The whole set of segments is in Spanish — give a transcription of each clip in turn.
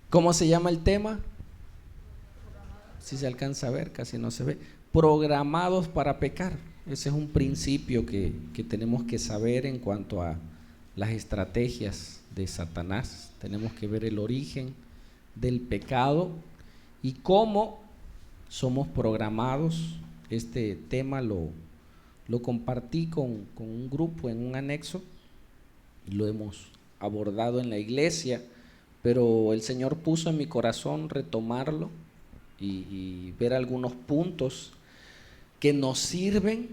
¿Cómo se llama el tema? Si se alcanza a ver, casi no se ve. Programados para pecar. Ese es un principio que tenemos que saber en cuanto a las estrategias de Satanás. Tenemos que ver el origen del pecado y cómo somos programados. Este tema lo compartí con un grupo en un anexo, lo hemos abordado en la iglesia, pero el Señor puso en mi corazón retomarlo y ver algunos puntos que nos sirven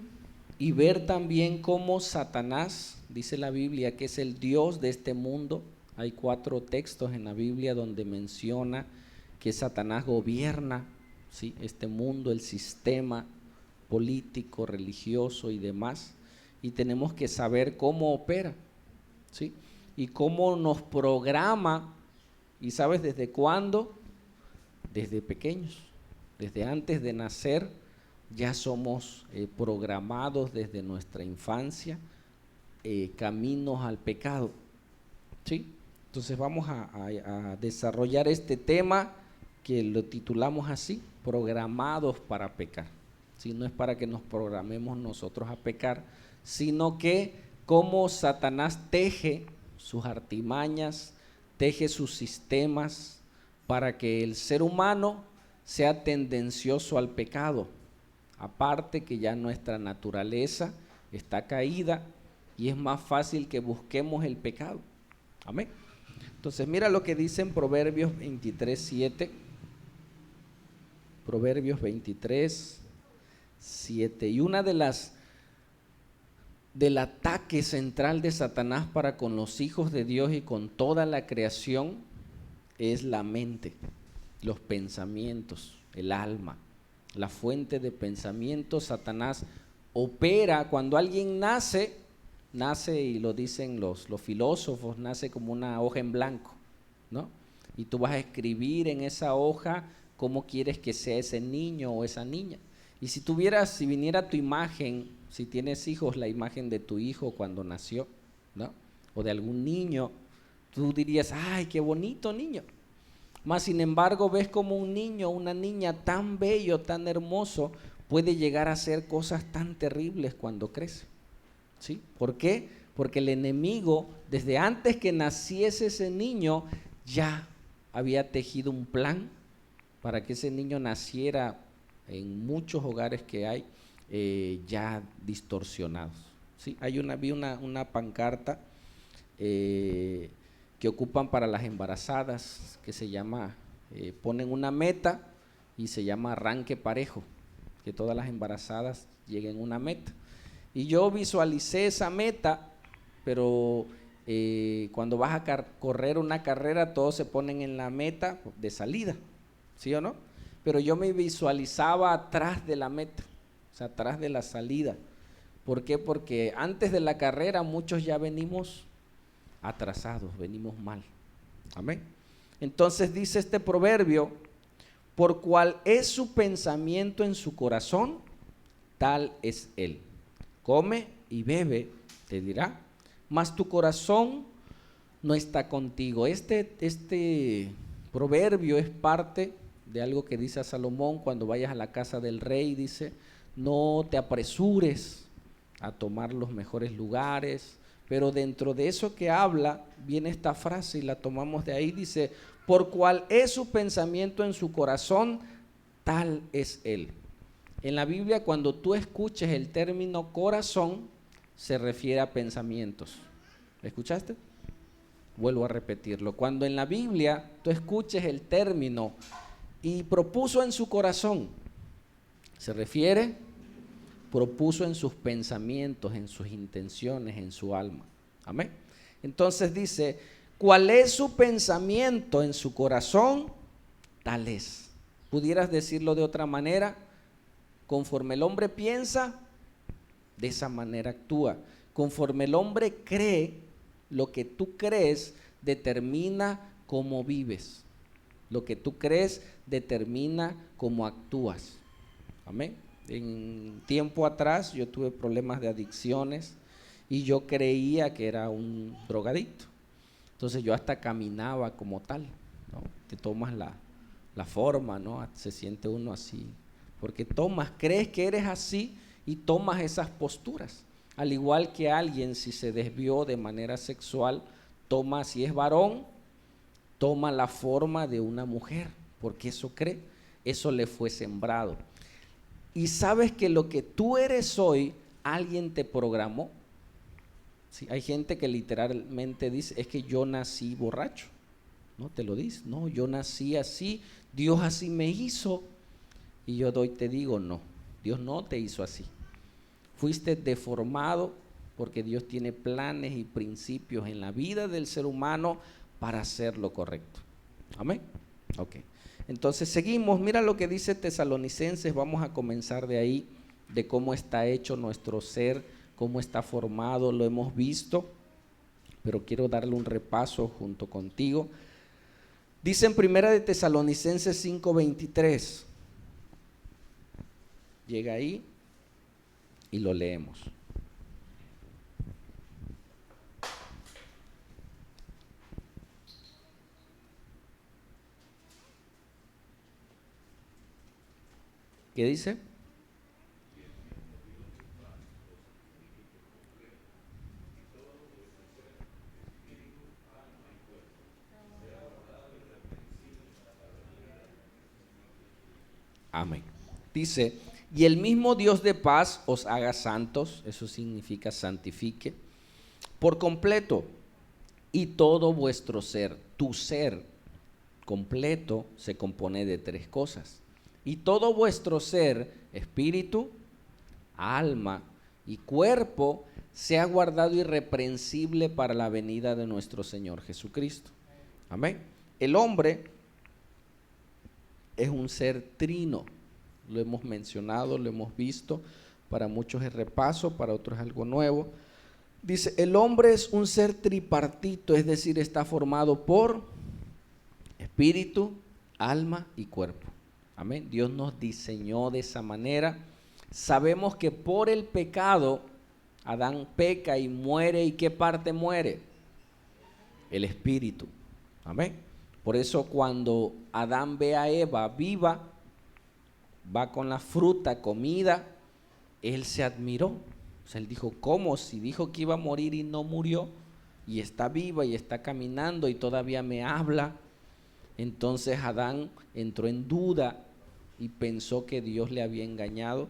y ver también cómo Satanás, dice la Biblia, que es el Dios de este mundo. Hay 4 textos en la Biblia donde menciona que Satanás gobierna, ¿sí?, este mundo, el sistema político, religioso y demás, y tenemos que saber cómo opera, ¿sí?, y cómo nos programa. ¿Y sabes desde cuándo? Desde pequeños, desde antes de nacer ya somos programados desde nuestra infancia, caminos al pecado, ¿sí? Entonces vamos a desarrollar este tema que lo titulamos así, programados para pecar. ¿Sí? No es para que nos programemos nosotros a pecar, sino que cómo Satanás teje sus artimañas, teje sus sistemas para que el ser humano sea tendencioso al pecado. Aparte que ya nuestra naturaleza está caída y es más fácil que busquemos el pecado. Amén. Entonces mira lo que dice en Proverbios 23:7. Proverbios 23:7. Y una del ataque central de Satanás para con los hijos de Dios y con toda la creación es la mente, los pensamientos, el alma, la fuente de pensamiento. Satanás opera cuando alguien nace y lo dicen los filósofos, nace como una hoja en blanco, ¿no? Y tú vas a escribir en esa hoja cómo quieres que sea ese niño o esa niña. Y si viniera tu imagen, si tienes hijos, la imagen de tu hijo cuando nació, ¿no?, o de algún niño, tú dirías, ¡ay, qué bonito niño! Mas sin embargo ves como un niño o una niña tan bello, tan hermoso, puede llegar a hacer cosas tan terribles cuando crece, ¿sí? ¿Por qué? Porque el enemigo, desde antes que naciese ese niño, ya había tejido un plan para que ese niño naciera en muchos hogares que hay ya distorsionados, ¿sí? Vi una pancarta que ocupan para las embarazadas, que se llama, ponen una meta y se llama arranque parejo, que todas las embarazadas lleguen a una meta. Y yo visualicé esa meta, pero cuando vas a correr una carrera, todos se ponen en la meta de salida, ¿sí o no? Pero yo me visualizaba atrás de la meta, o sea, atrás de la salida. ¿Por qué? Porque antes de la carrera muchos ya venimos atrasados, venimos mal. Amén. Entonces dice este proverbio, por cual es su pensamiento en su corazón, tal es él. Come y bebe, te dirá, mas tu corazón no está contigo. Este proverbio es parte de algo que dice a Salomón cuando vayas a la casa del rey. Dice, no te apresures a tomar los mejores lugares, pero dentro de eso que habla viene esta frase y la tomamos de ahí. Dice, por cual es su pensamiento en su corazón, tal es él. En la Biblia, cuando tú escuches el término corazón, se refiere a pensamientos. ¿Escuchaste? Vuelvo a repetirlo. Cuando en la Biblia tú escuches el término y propuso en su corazón, se refiere, propuso en sus pensamientos, en sus intenciones, en su alma. Amén. Entonces dice, ¿cuál es su pensamiento en su corazón? Tal es. ¿Pudieras decirlo de otra manera? Conforme el hombre piensa, de esa manera actúa. Conforme el hombre cree, lo que tú crees determina cómo vives. Lo que tú crees determina cómo actúas. Amén. En tiempo atrás yo tuve problemas de adicciones y yo creía que era un drogadicto. Entonces yo hasta caminaba como tal. ¿no? Te tomas la forma, ¿no? Se siente uno así, porque crees que eres así y tomas esas posturas. Al igual que alguien, si se desvió de manera sexual, si es varón, toma la forma de una mujer, porque eso cree, eso le fue sembrado. Y sabes que lo que tú eres hoy, alguien te programó. Sí, hay gente que literalmente dice, es que yo nací borracho. No te lo dice, no, yo nací así, Dios así me hizo. Y yo te digo, no, Dios no te hizo así. Fuiste deformado porque Dios tiene planes y principios en la vida del ser humano para hacer lo correcto. Amén. Ok. Entonces seguimos, mira lo que dice Tesalonicenses, vamos a comenzar de ahí, de cómo está hecho nuestro ser, cómo está formado, lo hemos visto, pero quiero darle un repaso junto contigo. Dice en primera de Tesalonicenses 5:23, llega ahí y lo leemos. ¿Qué dice? Amén. Dice, y el mismo Dios de paz os haga santos, eso significa santifique, por completo, y todo vuestro ser, tu ser completo se compone de tres cosas, y todo vuestro ser, espíritu, alma y cuerpo, sea guardado irreprensible para la venida de nuestro Señor Jesucristo. Amén. El hombre es un ser trino, lo hemos mencionado, lo hemos visto, para muchos es repaso, para otros es algo nuevo. Dice, el hombre es un ser tripartito, es decir, está formado por espíritu, alma y cuerpo. Amén. Dios nos diseñó de esa manera. Sabemos que por el pecado, Adán peca y muere. ¿Y qué parte muere? El espíritu. Amén. Por eso cuando Adán ve a Eva viva, va con la fruta, comida, él se admiró. O sea, él dijo, ¿cómo? Si dijo que iba a morir y no murió, y está viva y está caminando y todavía me habla. Entonces Adán entró en duda y pensó que Dios le había engañado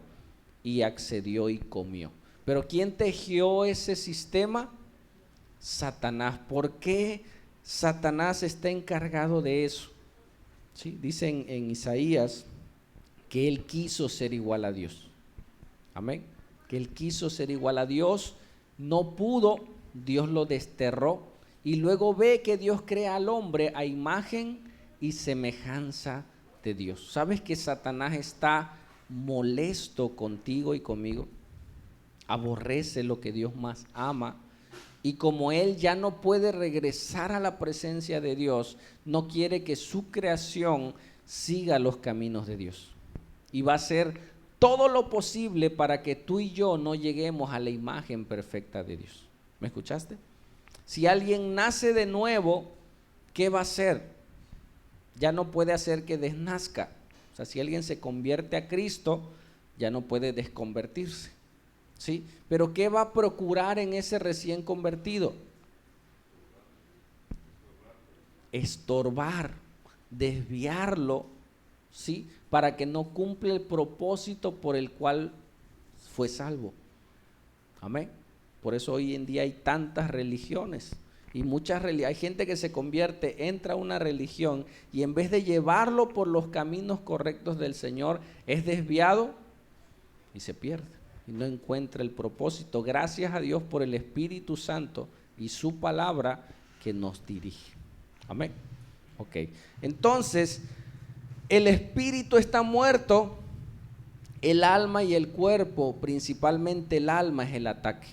y accedió y comió. Pero ¿quién tejió ese sistema? Satanás. ¿Por qué Satanás está encargado de eso? ¿Sí? Dice en Isaías que él quiso ser igual a Dios. Amén. Que él quiso ser igual a Dios, no pudo, Dios lo desterró y luego ve que Dios crea al hombre a imagen y semejanza de Dios. ¿Sabes que Satanás está molesto contigo y conmigo? Aborrece lo que Dios más ama. Y como él ya no puede regresar a la presencia de Dios, no quiere que su creación siga los caminos de Dios. Y va a hacer todo lo posible para que tú y yo no lleguemos a la imagen perfecta de Dios. ¿Me escuchaste? Si alguien nace de nuevo, ¿qué va a hacer? Ya no puede hacer que desnazca. O sea, si alguien se convierte a Cristo, ya no puede desconvertirse. ¿Sí? Pero ¿qué va a procurar en ese recién convertido? Estorbar, desviarlo, ¿sí? Para que no cumpla el propósito por el cual fue salvo. Amén. Por eso hoy en día hay tantas religiones y hay gente que se convierte, entra a una religión y en vez de llevarlo por los caminos correctos del Señor, es desviado y se pierde y no encuentra el propósito. Gracias a Dios por el Espíritu Santo y su palabra que nos dirige. Amén. Ok. Entonces, el espíritu está muerto, el alma y el cuerpo, principalmente el alma, es el ataque.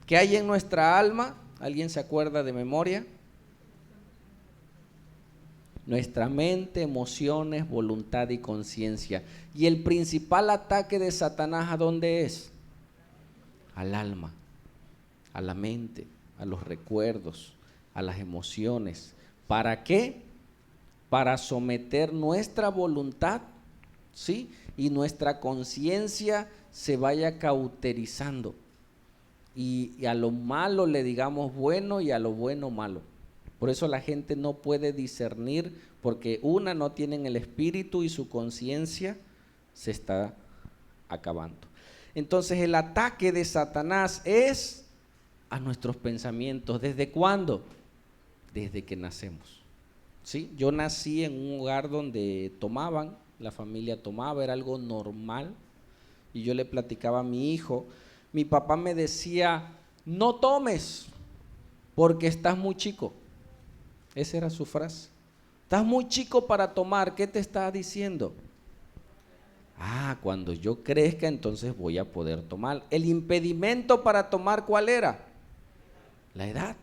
¿Qué hay en nuestra alma? ¿Alguien se acuerda de memoria? Nuestra mente, emociones, voluntad y conciencia. Y el principal ataque de Satanás, ¿a dónde es? Al alma, a la mente, a los recuerdos, a las emociones. ¿Para qué? para someter nuestra voluntad, ¿sí? Y nuestra conciencia se vaya cauterizando. Y a lo malo le digamos bueno y a lo bueno malo. Por eso la gente no puede discernir, porque no tienen el espíritu y su conciencia se está acabando. Entonces el ataque de Satanás es a nuestros pensamientos. ¿Desde cuándo? Desde que nacemos. ¿Sí? Yo nací en un hogar donde tomaban, la familia tomaba, era algo normal. Y yo le platicaba a mi hijo, mi papá me decía, no tomes porque estás muy chico. Esa era su frase. Estás muy chico para tomar, ¿qué te está diciendo? Cuando yo crezca entonces voy a poder tomar. El impedimento para tomar, ¿cuál era? La edad.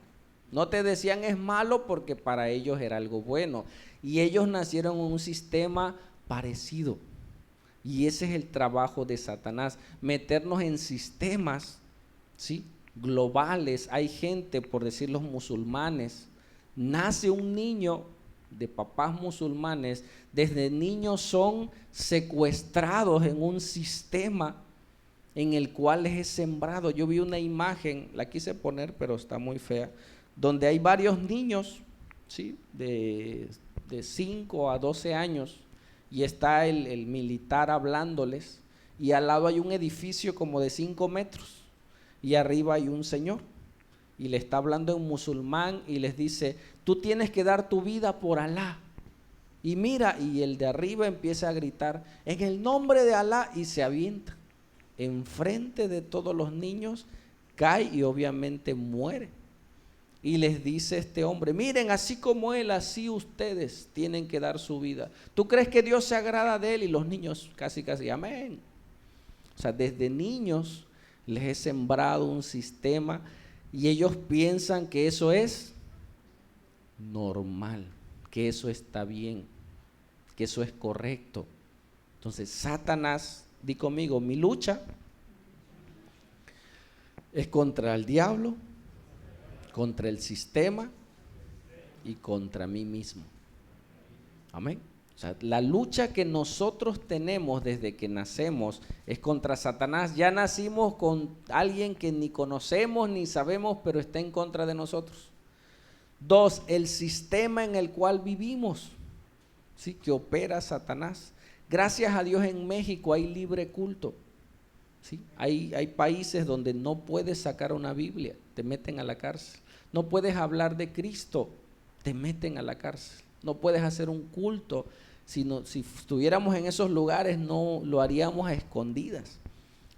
No te decían es malo porque para ellos era algo bueno. Y ellos nacieron en un sistema parecido. Y ese es el trabajo de Satanás, meternos en sistemas, ¿sí?, globales. Hay gente, por decir los musulmanes, nace un niño de papás musulmanes, desde niños son secuestrados en un sistema en el cual les es sembrado. Yo vi una imagen, la quise poner pero está muy fea, donde hay varios niños, ¿sí?, de 5 a 12 años, y está el militar hablándoles, y al lado hay un edificio como de 5 metros, y arriba hay un señor, y le está hablando en musulmán, y les dice, tú tienes que dar tu vida por Alá. Y mira, y el de arriba empieza a gritar, en el nombre de Alá, y se avienta enfrente de todos los niños, cae y obviamente muere. Y les dice este hombre, miren, así como él, así ustedes tienen que dar su vida. ¿Tú crees que Dios se agrada de él? Y los niños casi, amén. O sea, desde niños les he sembrado un sistema y ellos piensan que eso es normal, que eso está bien, que eso es correcto. Entonces, Satanás, di conmigo, mi lucha es contra el diablo, contra el sistema y contra mí mismo. Amén. O sea, la lucha que nosotros tenemos desde que nacemos es contra Satanás. Ya nacimos con alguien que ni conocemos ni sabemos, pero está en contra de nosotros. 2, el sistema en el cual vivimos, ¿sí?, que opera Satanás. Gracias a Dios en México hay libre culto. ¿Sí? Hay países donde no puedes sacar una Biblia, te meten a la cárcel. No puedes hablar de Cristo, te meten a la cárcel. No puedes hacer un culto. Si estuviéramos en esos lugares no lo haríamos a escondidas.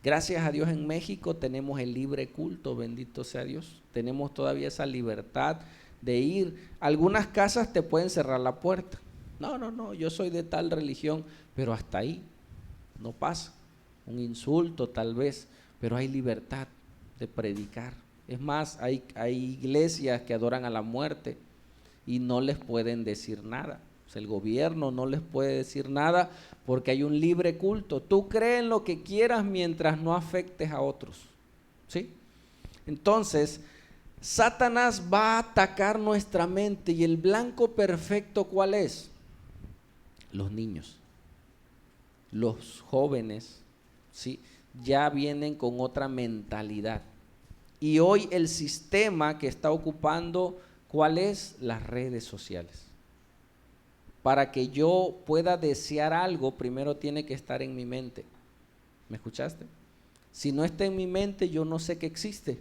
Gracias a Dios en México tenemos el libre culto, bendito sea Dios. Tenemos todavía esa libertad de ir. Algunas casas te pueden cerrar la puerta. No, yo soy de tal religión, pero hasta ahí no pasa. Un insulto tal vez, pero hay libertad de predicar. Es más, hay iglesias que adoran a la muerte y no les pueden decir nada. O sea, el gobierno no les puede decir nada porque hay un libre culto. Tú crees en lo que quieras mientras no afectes a otros, ¿sí? Entonces, Satanás va a atacar nuestra mente y el blanco perfecto, ¿cuál es? Los niños, los jóvenes, ¿sí? Ya vienen con otra mentalidad. Y hoy el sistema que está ocupando, ¿cuál es? Las redes sociales. Para que yo pueda desear algo, primero tiene que estar en mi mente. ¿Me escuchaste? Si no está en mi mente, yo no sé que existe.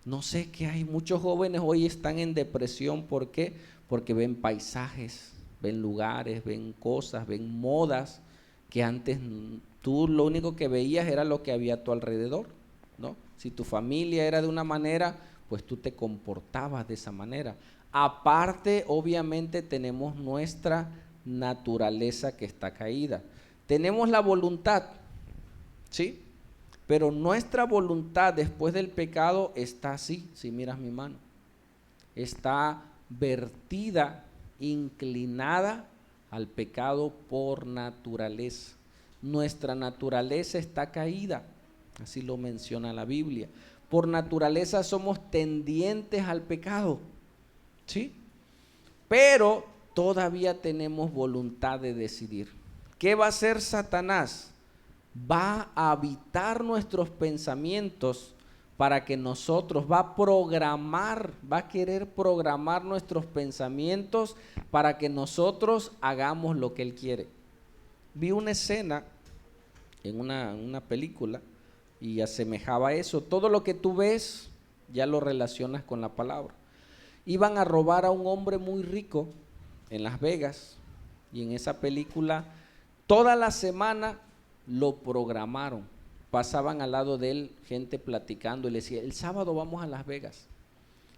No sé que hay muchos jóvenes hoy están en depresión. ¿Por qué? Porque ven paisajes, ven lugares, ven cosas, ven modas que antes tú lo único que veías era lo que había a tu alrededor, ¿no? Si tu familia era de una manera, pues tú te comportabas de esa manera. Aparte, obviamente, tenemos nuestra naturaleza que está caída. Tenemos la voluntad, ¿sí? Pero nuestra voluntad después del pecado está así, si miras mi mano. Está vertida, inclinada al pecado por naturaleza. Nuestra naturaleza está caída, así lo menciona la Biblia. Por naturaleza somos tendientes al pecado, ¿sí? Pero todavía tenemos voluntad de decidir. ¿Qué va a hacer Satanás? Va a habitar nuestros pensamientos para que nosotros, va a querer programar nuestros pensamientos para que nosotros hagamos lo que él quiere. Vi una escena en una película y asemejaba eso. Todo lo que tú ves ya lo relacionas con la palabra. Iban a robar a un hombre muy rico en Las Vegas y en esa película toda la semana lo programaron. Pasaban al lado de él gente platicando y le decía, el sábado vamos a Las Vegas.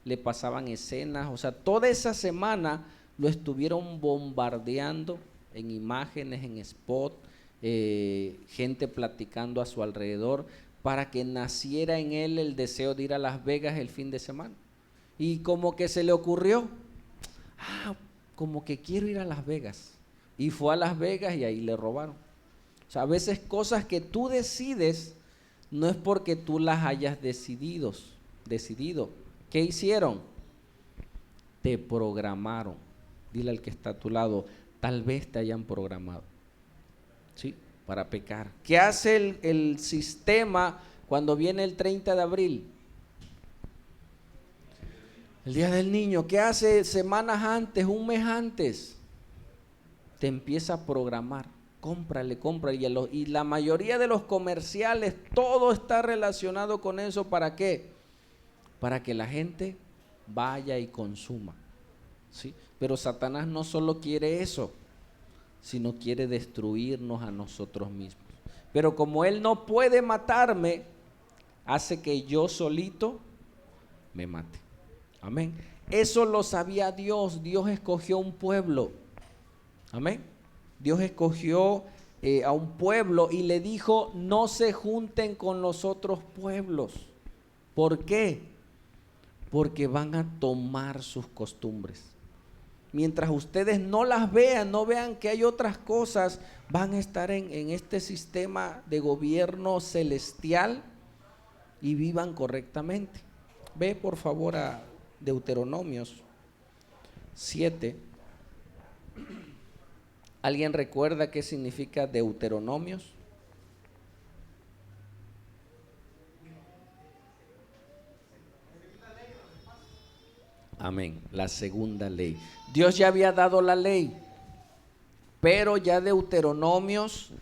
Le pasaban escenas, o sea, toda esa semana lo estuvieron bombardeando en imágenes, en spot, gente platicando a su alrededor para que naciera en él el deseo de ir a Las Vegas el fin de semana. Y como que se le ocurrió, como que quiero ir a Las Vegas. Y fue a Las Vegas y ahí le robaron. O sea, a veces cosas que tú decides no es porque tú las hayas decidido. ¿Qué hicieron? Te programaron. Dile al que está a tu lado, tal vez te hayan programado, ¿sí? Para pecar. ¿Qué hace el sistema cuando viene el 30 de abril? El Día del Niño. ¿Qué hace semanas antes, un mes antes? Te empieza a programar. Cómprale. Y la mayoría de los comerciales, todo está relacionado con eso. ¿Para qué? Para que la gente vaya y consuma, ¿sí? Pero Satanás no solo quiere eso, sino quiere destruirnos a nosotros mismos. Pero como él no puede matarme, hace que yo solito me mate. Amén. Eso lo sabía Dios. Dios escogió un pueblo. Amén. Dios escogió a un pueblo y le dijo, no se junten con los otros pueblos. ¿Por qué? Porque van a tomar sus costumbres. Mientras ustedes no las vean, no vean que hay otras cosas, van a estar en este sistema de gobierno celestial y vivan correctamente. Ve por favor a Deuteronomios 7. ¿Alguien recuerda qué significa Deuteronomios? Amén, la segunda ley. Dios ya había dado la ley, pero ya Deuteronomios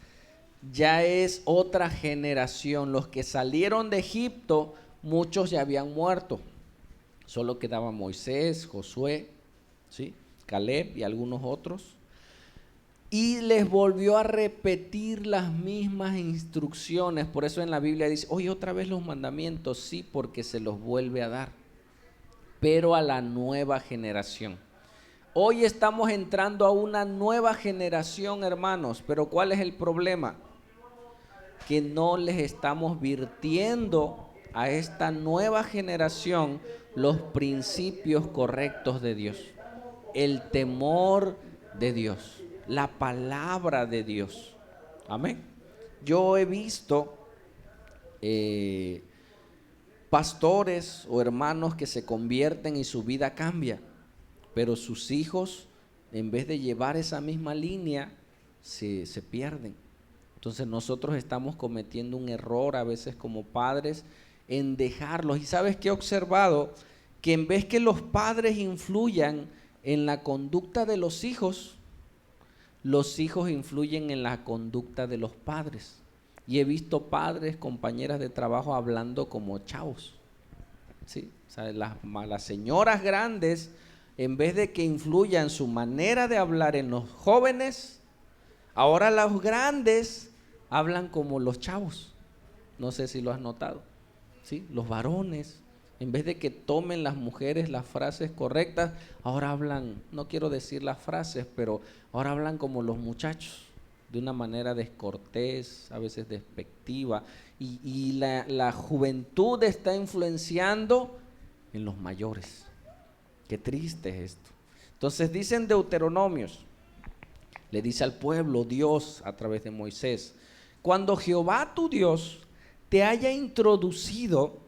ya es otra generación. Los que salieron de Egipto, muchos ya habían muerto. Solo quedaban Moisés, Josué, ¿sí? Caleb y algunos otros. Y les volvió a repetir las mismas instrucciones. Por eso en la Biblia dice, oye, otra vez los mandamientos. Sí, porque se los vuelve a dar, pero a la nueva generación. Hoy estamos entrando a una nueva generación, hermanos, pero ¿cuál es el problema? Que no les estamos virtiendo a esta nueva generación los principios correctos de Dios, el temor de Dios, la palabra de Dios. Amén. Yo he visto pastores o hermanos que se convierten y su vida cambia, pero sus hijos, en vez de llevar esa misma línea, se pierden. Entonces nosotros estamos cometiendo un error a veces como padres en dejarlos. ¿Y sabes qué he observado? Que en vez que los padres influyan en la conducta de los hijos influyen en la conducta de los padres. Y he visto padres, compañeras de trabajo hablando como chavos, ¿sí? O sea, las señoras grandes, en vez de que influyan su manera de hablar en los jóvenes, ahora los grandes hablan como los chavos. No sé si lo has notado, ¿sí? Los varones, en vez de que tomen las mujeres las frases correctas, ahora hablan, no quiero decir las frases, pero ahora hablan como los muchachos, de una manera descortés, a veces despectiva, y la juventud está influenciando en los mayores. Qué triste es esto. Entonces dicen Deuteronomios, le dice al pueblo Dios a través de Moisés, cuando Jehová tu Dios te haya introducido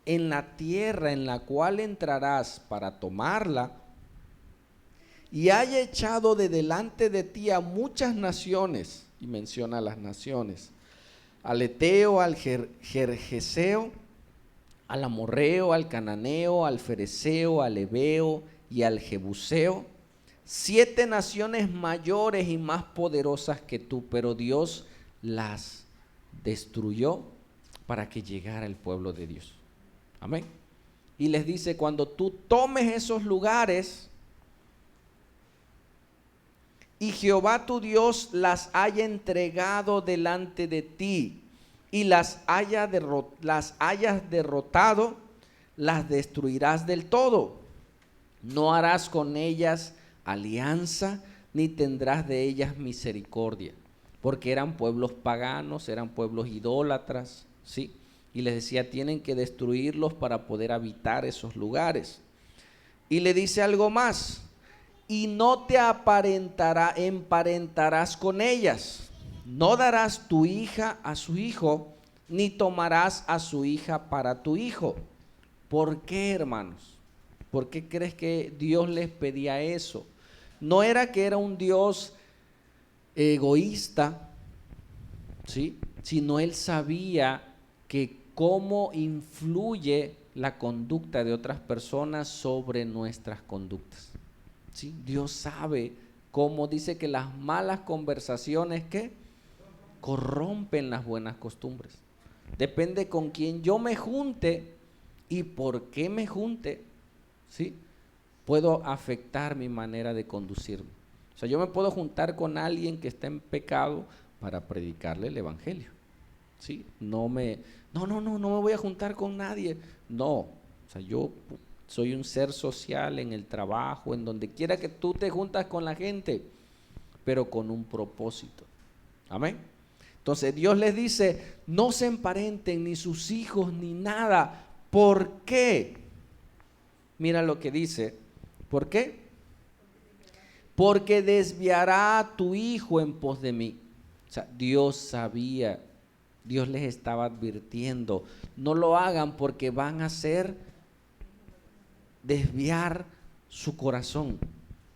en la tierra en la cual entrarás para tomarla, y haya echado de delante de ti a muchas naciones, y menciona las naciones, al Eteo, al Gergeseo, al Amorreo, al Cananeo, al Fereceo, al Ebeo y al Jebuseo, 7 naciones mayores y más poderosas que tú, pero Dios las destruyó para que llegara el pueblo de Dios. Amén. Y les dice, cuando tú tomes esos lugares y Jehová tu Dios las haya entregado delante de ti y las hayas derrotado, las destruirás del todo. No harás con ellas alianza, ni tendrás de ellas misericordia, porque eran pueblos paganos, eran pueblos idólatras, ¿sí? Y les decía, tienen que destruirlos para poder habitar esos lugares. Y le dice algo más, y no te emparentarás con ellas, no darás tu hija a su hijo, ni tomarás a su hija para tu hijo. ¿Por qué, hermanos? ¿Por qué crees que Dios les pedía eso? No era que era un Dios egoísta, ¿sí? Sino Él sabía que cómo influye la conducta de otras personas sobre nuestras conductas. ¿Sí? Dios sabe cómo, dice que las malas conversaciones que corrompen las buenas costumbres. Depende con quién yo me junte y por qué me junte, ¿sí? Puedo afectar mi manera de conducirme. O sea, yo me puedo juntar con alguien que está en pecado para predicarle el evangelio, ¿sí? No me voy a juntar con nadie. No, o sea, yo soy un ser social en el trabajo, en donde quiera que tú te juntas con la gente, pero con un propósito. Amén. Entonces Dios les dice, no se emparenten ni sus hijos ni nada. ¿Por qué? Mira lo que dice. ¿Por qué? Porque desviará a tu hijo en pos de mí. O sea, Dios sabía, Dios les estaba advirtiendo, no lo hagan porque van a hacer desviar su corazón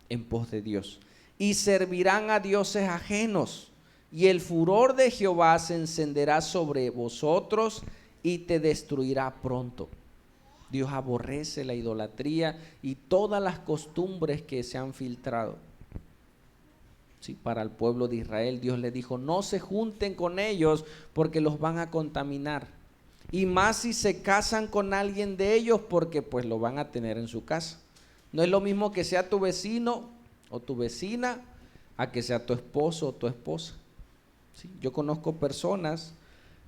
en pos de Dios. Y servirán a dioses ajenos, y el furor de Jehová se encenderá sobre vosotros y te destruirá pronto. Dios aborrece la idolatría y todas las costumbres que se han filtrado. Sí, para el pueblo de Israel, Dios le dijo, no se junten con ellos porque los van a contaminar. Y más si se casan con alguien de ellos, porque pues lo van a tener en su casa. No es lo mismo que sea tu vecino o tu vecina a que sea tu esposo o tu esposa. ¿Sí? Yo conozco personas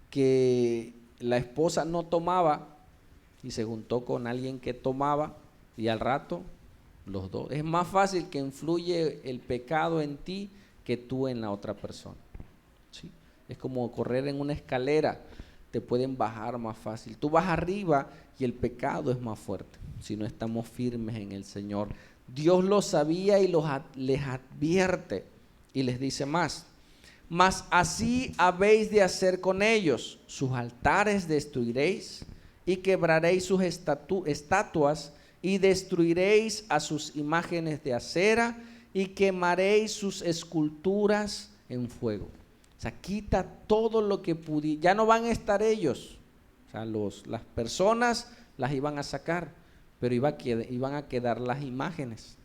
que la esposa no tomaba y se juntó con alguien que tomaba y al rato los dos. Es más fácil que influye el pecado en ti que tú en la otra persona. ¿Sí? Es como correr en una escalera, te pueden bajar más fácil. Tú vas arriba y el pecado es más fuerte si no estamos firmes en el Señor. Dios lo sabía y les advierte y les dice más. Mas así habéis de hacer con ellos, sus altares destruiréis y quebraréis sus estatuas y destruiréis a sus imágenes de acera y quemaréis sus esculturas en fuego. O sea, quita todo lo que pudiera. Ya no van a estar ellos. O sea, las personas las iban a sacar, pero iban a quedar las imágenes.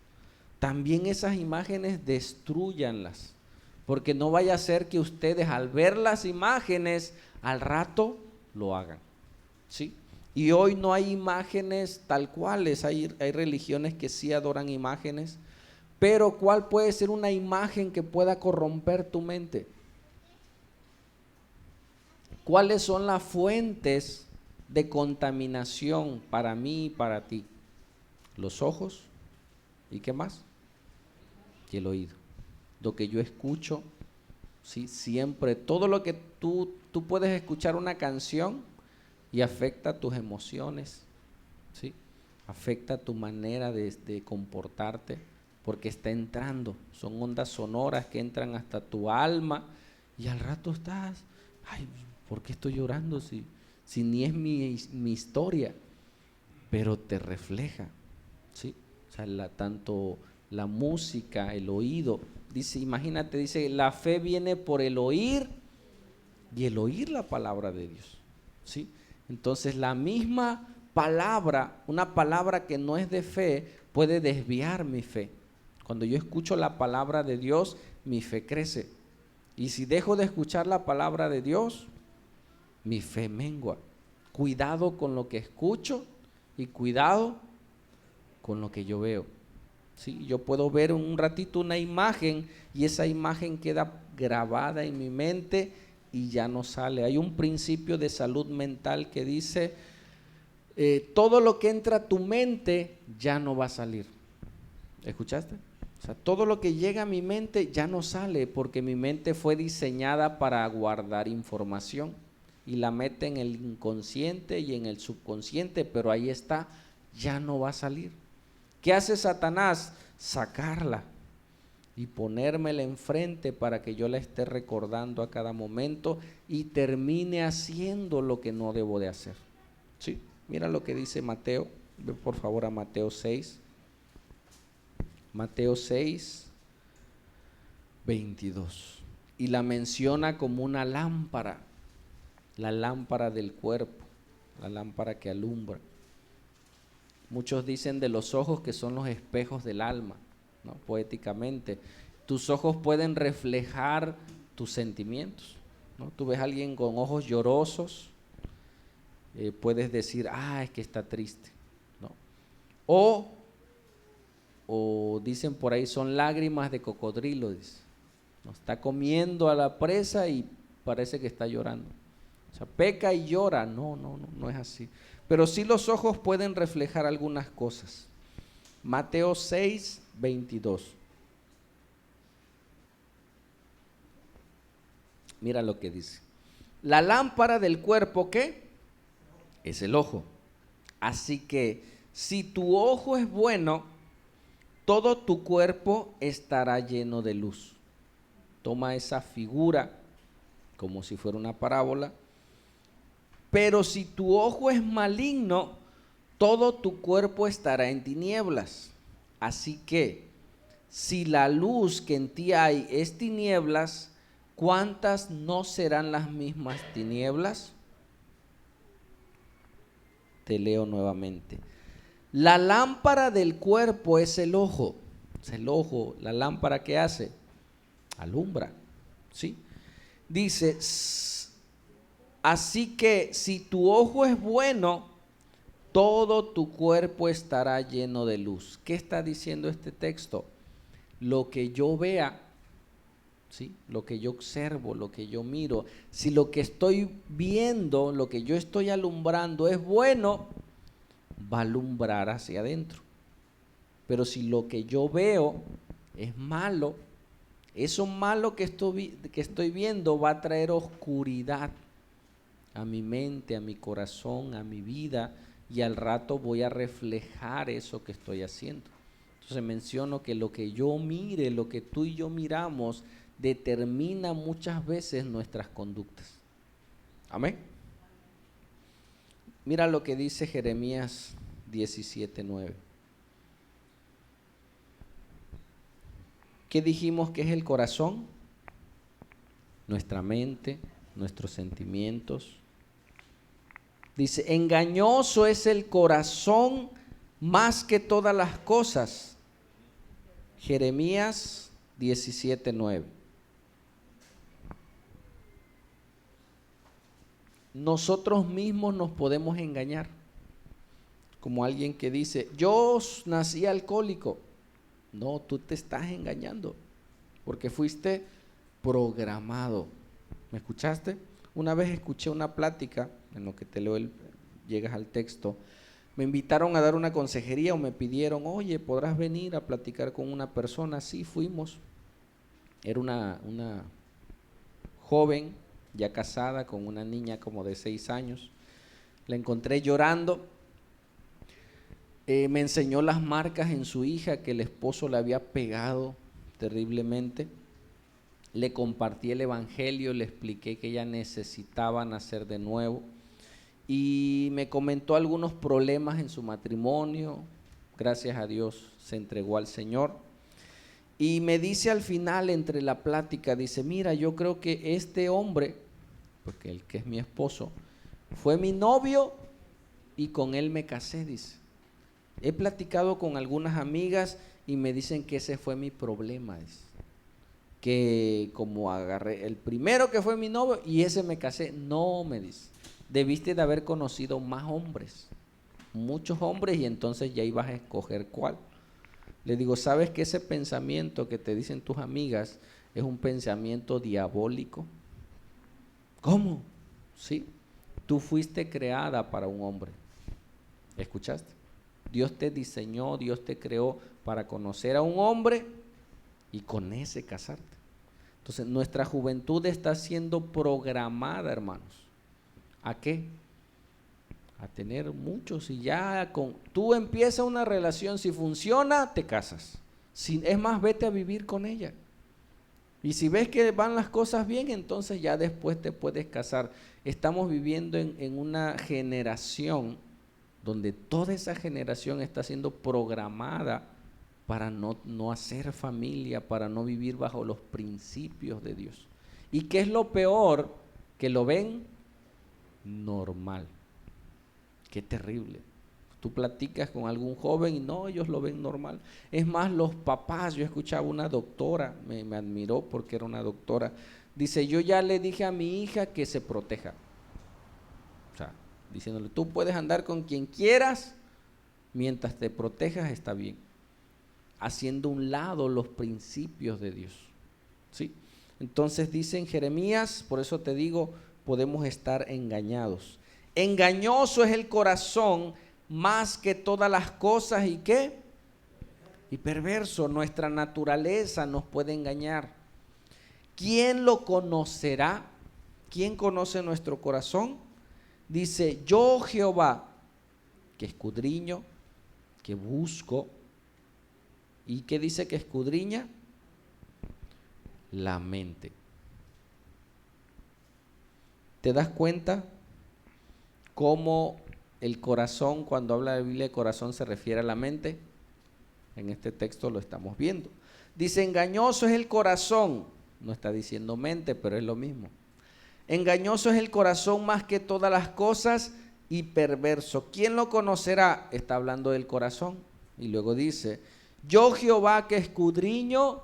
También esas imágenes destruyanlas, porque no vaya a ser que ustedes al ver las imágenes al rato lo hagan. ¿Sí? Y hoy no hay imágenes tal cuales, hay religiones que sí adoran imágenes, pero ¿cuál puede ser una imagen que pueda corromper tu mente? ¿Cuáles son las fuentes de contaminación para mí y para ti? Los ojos, ¿y qué más? Y el oído. Lo que yo escucho, ¿sí? Siempre, todo lo que tú puedes escuchar una canción y afecta tus emociones, ¿sí? Afecta tu manera de comportarte, porque está entrando, son ondas sonoras que entran hasta tu alma y al rato estás, ay, ¿por qué estoy llorando si ni es mi historia? Pero te refleja, ¿sí? O sea, tanto la música, el oído. Dice, imagínate, dice, la fe viene por el oír y el oír la palabra de Dios, ¿sí? Entonces la misma palabra, una palabra que no es de fe, puede desviar mi fe. Cuando yo escucho la palabra de Dios, mi fe crece. Y si dejo de escuchar la palabra de Dios, mi fe mengua. Cuidado con lo que escucho y cuidado con lo que yo veo. ¿Sí? Yo puedo ver un ratito una imagen y esa imagen queda grabada en mi mente y ya no sale. Hay un principio de salud mental que dice, todo lo que entra a tu mente ya no va a salir. ¿Escuchaste? O sea, todo lo que llega a mi mente ya no sale porque mi mente fue diseñada para guardar información y la mete en el inconsciente y en el subconsciente, pero ahí está, ya no va a salir. ¿Qué hace Satanás? Sacarla y ponérmela enfrente para que yo la esté recordando a cada momento y termine haciendo lo que no debo de hacer. ¿Sí? Mira lo que dice Mateo, ve por favor a Mateo 6. Mateo 6, 22. Y la menciona como una lámpara, la lámpara del cuerpo, la lámpara que alumbra. Muchos dicen de los ojos que son los espejos del alma, ¿no? Poéticamente. Tus ojos pueden reflejar tus sentimientos, ¿no? Tú ves a alguien con ojos llorosos, puedes decir, es que está triste, ¿no? O dicen por ahí, son lágrimas de cocodrilo, dice, ¿no? Está comiendo a la presa y parece que está llorando. O sea, peca y llora. No es así. Pero sí los ojos pueden reflejar algunas cosas. Mateo 6, 22. Mira lo que dice. La lámpara del cuerpo, ¿qué? Es el ojo. Así que si tu ojo es bueno, todo tu cuerpo estará lleno de luz. Toma esa figura como si fuera una parábola. Pero si tu ojo es maligno, todo tu cuerpo estará en tinieblas. Así que, si la luz que en ti hay es tinieblas, ¿cuántas no serán las mismas tinieblas? Te leo nuevamente. La lámpara del cuerpo es el ojo. Es el ojo, la lámpara que hace, alumbra, ¿sí? Dice, así que si tu ojo es bueno, todo tu cuerpo estará lleno de luz. ¿Qué está diciendo este texto? Lo que yo vea, ¿sí? Lo que yo observo, lo que yo miro, si lo que estoy viendo, lo que yo estoy alumbrando es bueno, va a alumbrar hacia adentro. Pero si lo que yo veo es malo, eso malo que estoy viendo va a traer oscuridad a mi mente, a mi corazón, a mi vida, y al rato voy a reflejar eso que estoy haciendo. Entonces menciono que lo que yo mire, lo que tú y yo miramos, determina muchas veces nuestras conductas. Amén. Mira lo que dice Jeremías 17:9. ¿Qué dijimos que es el corazón? Nuestra mente, nuestros sentimientos. Dice, engañoso es el corazón más que todas las cosas. Jeremías 17:9. Nosotros mismos nos podemos engañar. Como alguien que dice, yo nací alcohólico. No, tú te estás engañando, porque fuiste programado. ¿Me escuchaste? Una vez escuché una plática, en lo que te leo, llegas al texto. Me invitaron a dar una consejería o me pidieron, oye, ¿podrás venir a platicar con una persona? Sí, fuimos. Era una joven, ya casada, con una niña como de 6 años. La encontré llorando. Me enseñó las marcas en su hija que el esposo le había pegado terriblemente. Le compartí el evangelio, le expliqué que ella necesitaba nacer de nuevo y me comentó algunos problemas en su matrimonio. Gracias a Dios se entregó al Señor. Y me dice al final, entre la plática, dice, mira, yo creo que este hombre, porque el que es mi esposo, fue mi novio y con él me casé, dice. He platicado con algunas amigas y me dicen que ese fue mi problema, dice. Que como agarré el primero que fue mi novio y ese me casé. No, me dice, debiste de haber conocido más hombres, muchos hombres, y entonces ya ibas a escoger cuál. Le digo, ¿sabes que ese pensamiento que te dicen tus amigas es un pensamiento diabólico? ¿Cómo? Sí, tú fuiste creada para un hombre. ¿Escuchaste? Dios te diseñó, Dios te creó para conocer a un hombre y con ese casarte. Entonces, nuestra juventud está siendo programada, hermanos. ¿A qué? A tener muchos, y ya tú empiezas una relación, si funciona, te casas. Si, es más, vete a vivir con ella. Y si ves que van las cosas bien, entonces ya después te puedes casar. Estamos viviendo en una generación donde toda esa generación está siendo programada para no hacer familia, para no vivir bajo los principios de Dios. ¿Y qué es lo peor? Que lo ven normal. Qué terrible. Tú platicas con algún joven y no, ellos lo ven normal. Es más, los papás, yo escuchaba una doctora, me admiró porque era una doctora, dice, yo ya le dije a mi hija que se proteja. O sea, diciéndole, tú puedes andar con quien quieras, mientras te protejas está bien. Haciendo a un lado los principios de Dios. ¿Sí? Entonces dice en Jeremías, por eso te digo, podemos estar engañados. Engañoso es el corazón más que todas las cosas, ¿y qué? Y perverso. Nuestra naturaleza nos puede engañar. ¿Quién lo conocerá? ¿Quién conoce nuestro corazón? Dice, yo Jehová, que escudriño, que busco. ¿Y qué dice que escudriña? La mente. ¿Te das cuenta cómo el corazón, cuando habla la Biblia de corazón, se refiere a la mente? En este texto lo estamos viendo. Dice, engañoso es el corazón. No está diciendo mente, pero es lo mismo. Engañoso es el corazón más que todas las cosas y perverso. ¿Quién lo conocerá? Está hablando del corazón. Y luego dice, yo Jehová que escudriño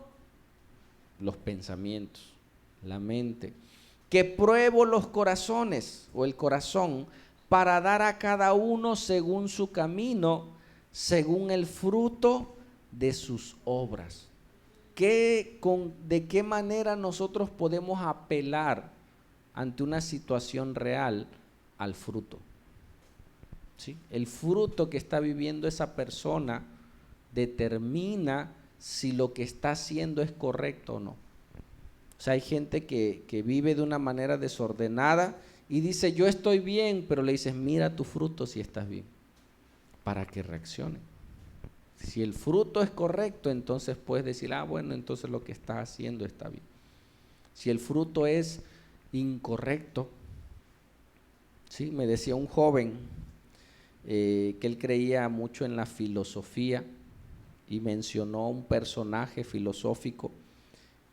los pensamientos, la mente, que pruebo los corazones o el corazón para dar a cada uno según su camino, según el fruto de sus obras. ¿De qué manera nosotros podemos apelar ante una situación real al fruto? ¿Sí? El fruto que está viviendo esa persona determina si lo que está haciendo es correcto o no. O sea, hay gente que vive de una manera desordenada y dice, yo estoy bien, pero le dices, mira tu fruto si estás bien, para que reaccione. Si el fruto es correcto, entonces puedes decir, bueno, entonces lo que estás haciendo está bien. Si el fruto es incorrecto, ¿sí? Me decía un joven que él creía mucho en la filosofía y mencionó un personaje filosófico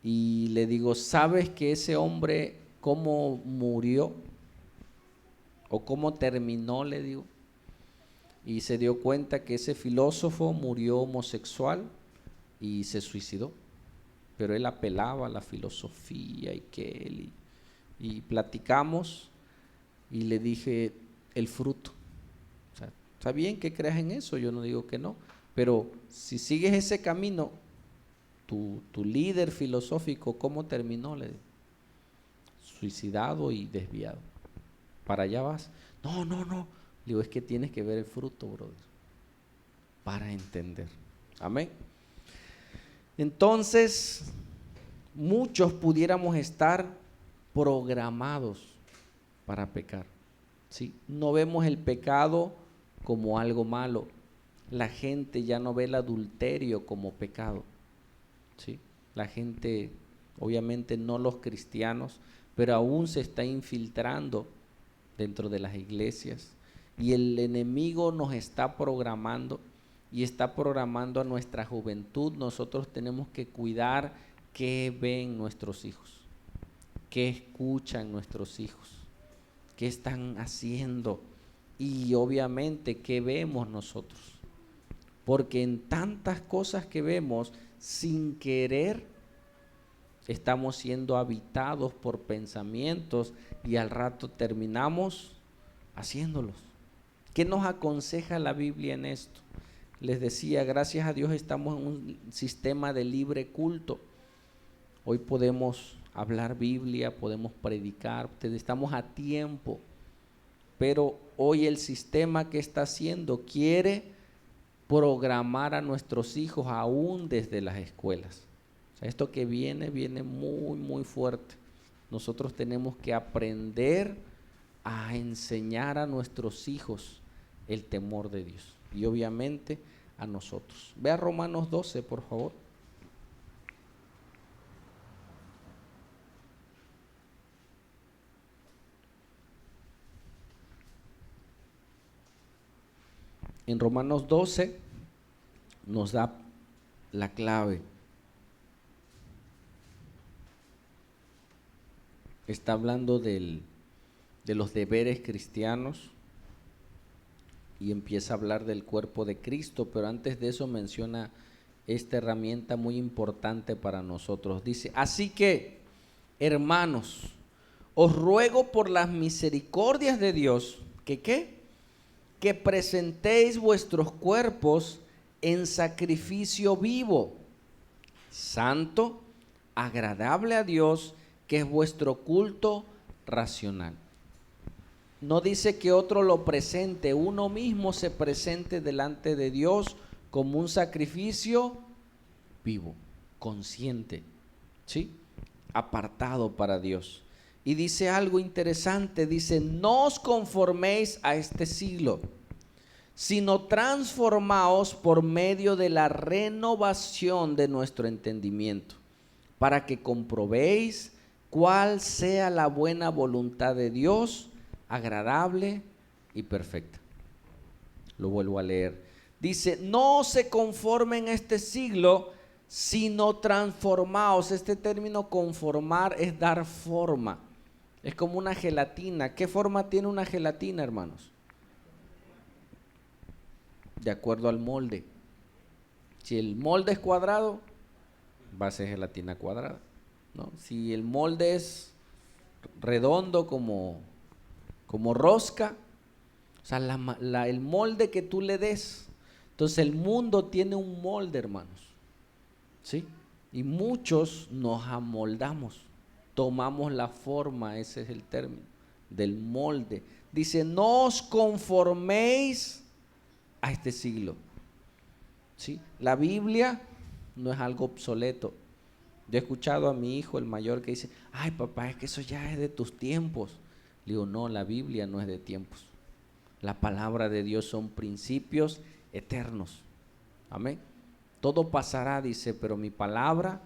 y le digo, ¿sabes que ese hombre cómo murió o cómo terminó? Le digo. Y se dio cuenta que ese filósofo murió homosexual y se suicidó, pero él apelaba a la filosofía y que él y platicamos y le dije el fruto. O sea, está bien que creas en eso, yo no digo que no, pero si sigues ese camino, tu líder filosófico, ¿cómo terminó? Le digo, suicidado y desviado. Para allá vas. No. Digo, es que tienes que ver el fruto, brother, para entender. Amén. Entonces, muchos pudiéramos estar programados para pecar. ¿Sí? No vemos el pecado como algo malo. La gente ya no ve el adulterio como pecado. ¿Sí? La gente, obviamente no los cristianos, pero aún se está infiltrando dentro de las iglesias y el enemigo nos está programando y está programando a nuestra juventud. Nosotros tenemos que cuidar qué ven nuestros hijos, qué escuchan nuestros hijos, qué están haciendo y obviamente qué vemos nosotros. Porque en tantas cosas que vemos, sin querer, estamos siendo habitados por pensamientos y al rato terminamos haciéndolos. ¿Qué nos aconseja la Biblia en esto? Les decía, gracias a Dios estamos en un sistema de libre culto. Hoy podemos hablar Biblia, podemos predicar, estamos a tiempo. Pero hoy el sistema que está haciendo quiere programar a nuestros hijos aún desde las escuelas. O sea, esto que viene muy, muy fuerte. Nosotros tenemos que aprender a enseñar a nuestros hijos el temor de Dios y obviamente a nosotros. Vea Romanos 12, por favor. En Romanos 12 nos da la clave. Está hablando de los deberes cristianos y empieza a hablar del cuerpo de Cristo, pero antes de eso menciona esta herramienta muy importante para nosotros. Dice, así que, hermanos, os ruego por las misericordias de Dios, que presentéis vuestros cuerpos en sacrificio vivo, santo, agradable a Dios, que es vuestro culto racional. No dice que otro lo presente, uno mismo se presente delante de Dios como un sacrificio vivo, consciente, ¿sí? Apartado para Dios. Y dice algo interesante, dice, no os conforméis a este siglo, sino transformaos por medio de la renovación de nuestro entendimiento, para que comprobéis cuál sea la buena voluntad de Dios, agradable y perfecta. Lo vuelvo a leer. Dice, no se conformen a este siglo, sino transformaos. Este término conformar es dar forma. Es como una gelatina. ¿Qué forma tiene una gelatina, hermanos? De acuerdo al molde. Si el molde es cuadrado, va a ser gelatina cuadrada, ¿no? Si el molde es redondo como rosca, o sea, el molde que tú le des. Entonces el mundo tiene un molde, hermanos, ¿sí? Y muchos nos amoldamos, tomamos la forma, ese es el término, del molde. Dice, no os conforméis a este siglo, ¿sí? La Biblia no es algo obsoleto. Yo he escuchado a mi hijo, el mayor, que dice, ay papá, es que eso ya es de tus tiempos. Le digo, no, la Biblia no es de tiempos. La palabra de Dios son principios eternos. Amén. Todo pasará, dice, pero mi palabra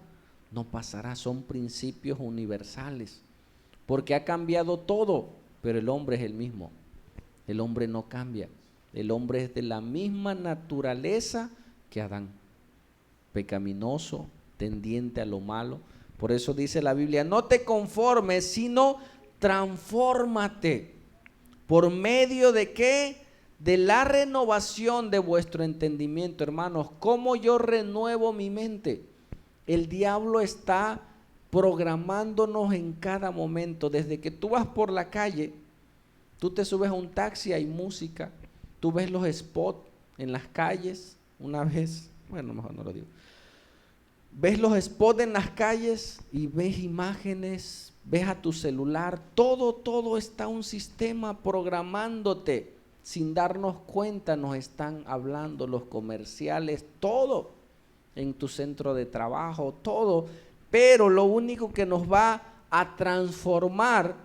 no pasará. Son principios universales. Porque ha cambiado todo, pero el hombre es el mismo. El hombre no cambia. El hombre es de la misma naturaleza que Adán. Pecaminoso, tendiente a lo malo. Por eso dice la Biblia, no te conformes, sino transfórmate. ¿Por medio de qué? De la renovación de vuestro entendimiento, hermanos. ¿Cómo yo renuevo mi mente? El diablo está programándonos en cada momento. Desde que tú vas por la calle, tú te subes a un taxi, hay música. Tú ves los spots en las calles. Una vez, bueno, mejor no lo digo. Ves los spots en las calles y ves imágenes, ves a tu celular, todo está un sistema programándote. Sin darnos cuenta nos están hablando los comerciales, todo en tu centro de trabajo, todo. Pero lo único que nos va a transformar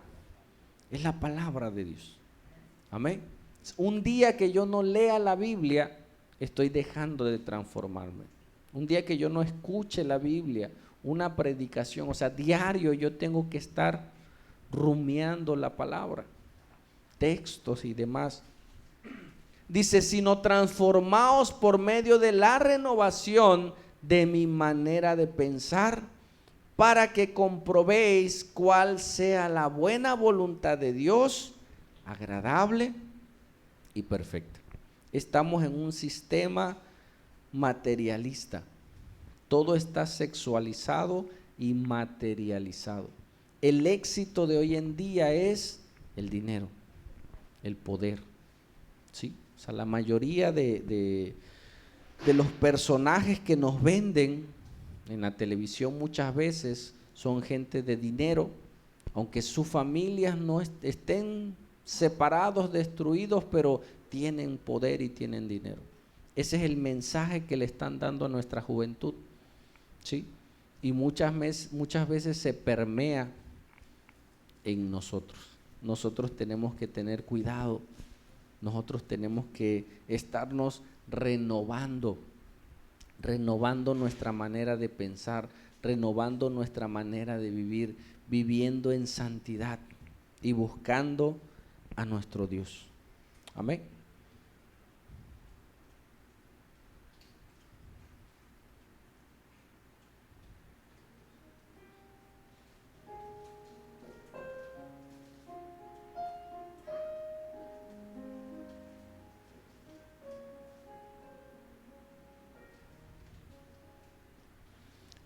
es la palabra de Dios. Amén. Un día que yo no lea la Biblia, estoy dejando de transformarme. Un día que yo no escuche la Biblia, una predicación, o sea, diario yo tengo que estar rumiando la palabra, textos y demás. Dice, sino transformaos por medio de la renovación de mi manera de pensar, para que comprobéis cuál sea la buena voluntad de Dios, agradable y perfecta. Estamos en un sistema materialista. Todo está sexualizado y materializado. El éxito de hoy en día es el dinero, el poder, ¿sí? O sea, la mayoría de los personajes que nos venden en la televisión muchas veces son gente de dinero, aunque sus familias no estén separados, destruidos, pero tienen poder y tienen dinero. Ese es el mensaje que le están dando a nuestra juventud, ¿sí? Y muchas veces se permea en nosotros. Nosotros tenemos que tener cuidado. Nosotros tenemos que estarnos renovando nuestra manera de pensar, renovando nuestra manera de vivir, viviendo en santidad y buscando a nuestro Dios. Amén.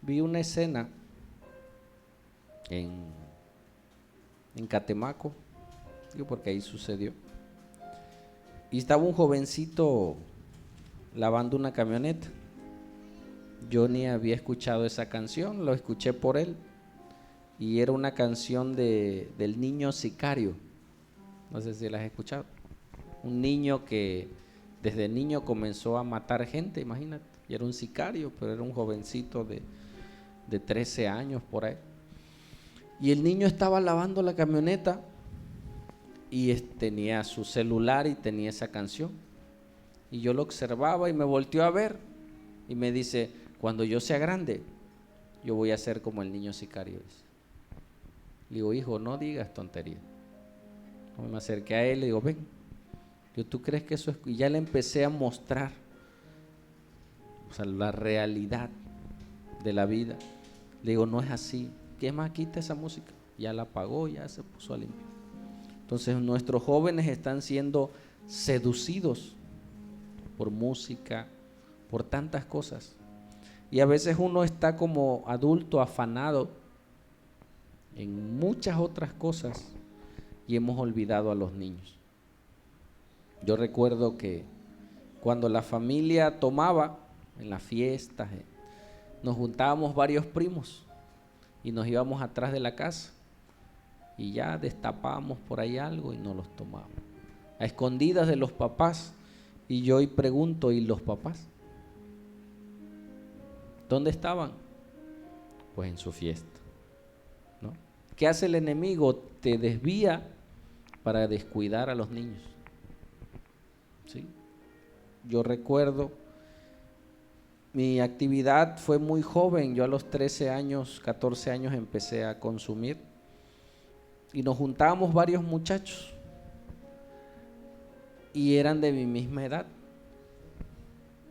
Vi una escena en Catemaco, digo porque ahí sucedió, y estaba un jovencito lavando una camioneta. Yo ni había escuchado esa canción, lo escuché por él, y era una canción del niño sicario. No sé si la has escuchado. Un niño que desde niño comenzó a matar gente, imagínate, y era un sicario, pero era un jovencito de 13 años por ahí. Y el niño estaba lavando la camioneta y tenía su celular y tenía esa canción. Y yo lo observaba y me volteó a ver y me dice, cuando yo sea grande, yo voy a ser como el niño sicario. Le digo, hijo, no digas tontería. Me acerqué a él y le digo, ven, ¿tú crees que eso es? Y ya le empecé a mostrar, o sea, la realidad de la vida. Le digo, no es así. ¿Qué más? Quita esa música. Ya la apagó, ya se puso a limpiar. Entonces nuestros jóvenes están siendo seducidos por música, por tantas cosas. Y a veces uno está como adulto afanado en muchas otras cosas y hemos olvidado a los niños. Yo recuerdo que cuando la familia tomaba en las fiestas, nos juntábamos varios primos y nos íbamos atrás de la casa y ya destapábamos por ahí algo y nos los tomábamos a escondidas de los papás. Y yo hoy pregunto, ¿y los papás? ¿Dónde estaban? Pues en su fiesta, ¿no? ¿Qué hace el enemigo? Te desvía para descuidar a los niños, ¿sí? Yo recuerdo, mi actividad fue muy joven. Yo a los 13 años, 14 años empecé a consumir y nos juntábamos varios muchachos y eran de mi misma edad.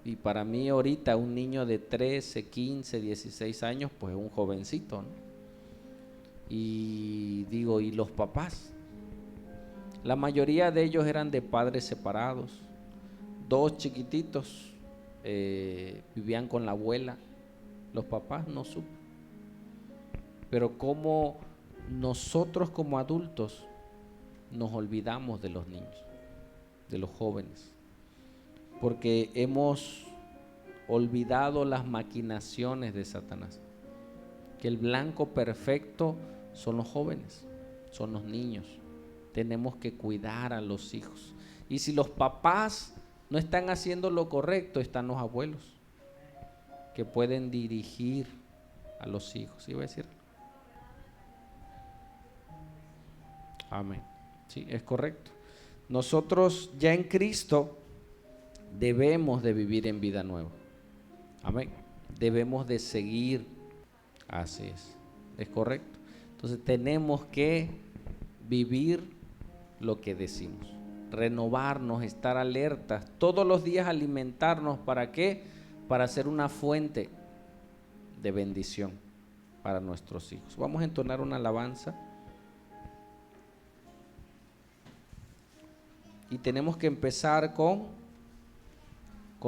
Y para mí ahorita un niño de 13, 15, 16 años, pues es un jovencito, ¿no? Y digo, ¿y los papás? La mayoría de ellos eran de padres separados. 2 chiquititos vivían con la abuela. Los papás no supo. Pero como nosotros como adultos nos olvidamos de los niños, de los jóvenes, porque hemos olvidado las maquinaciones de Satanás, que el blanco perfecto son los jóvenes, son los niños. Tenemos que cuidar a los hijos, y si los papás no están haciendo lo correcto, están los abuelos que pueden dirigir a los hijos. ¿Sí iba a decir? Amén. Sí, es correcto. Nosotros ya en Cristo debemos de vivir en vida nueva. Amén. Debemos de seguir. Así es correcto. Entonces tenemos que vivir lo que decimos. renovarnos, estar alertas, todos los días alimentarnos. ¿Para qué? Para ser una fuente de bendición para nuestros hijos. Vamos a entonar una alabanza. Y tenemos que empezar con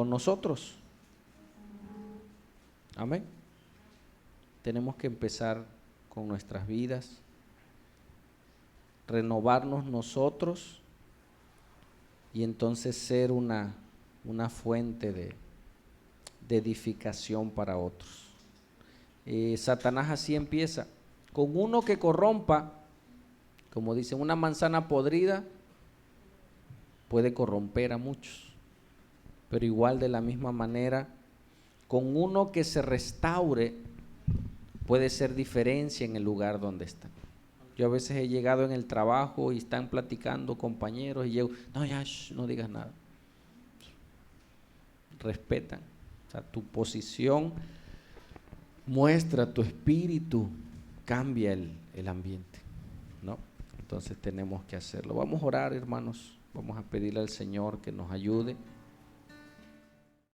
nosotros. Amén. Tenemos que empezar con nuestras vidas, renovarnos nosotros y entonces ser una fuente de edificación para otros. Satanás así empieza, con uno que corrompa, como dicen, una manzana podrida puede corromper a muchos, pero igual de la misma manera, con uno que se restaure puede ser diferencia en el lugar donde están. Yo a veces he llegado en el trabajo y están platicando compañeros y llego, no, ya, no digas nada. Respetan. O sea, tu posición muestra tu espíritu, cambia el ambiente, ¿no? Entonces tenemos que hacerlo. Vamos a orar, hermanos. Vamos a pedirle al Señor que nos ayude.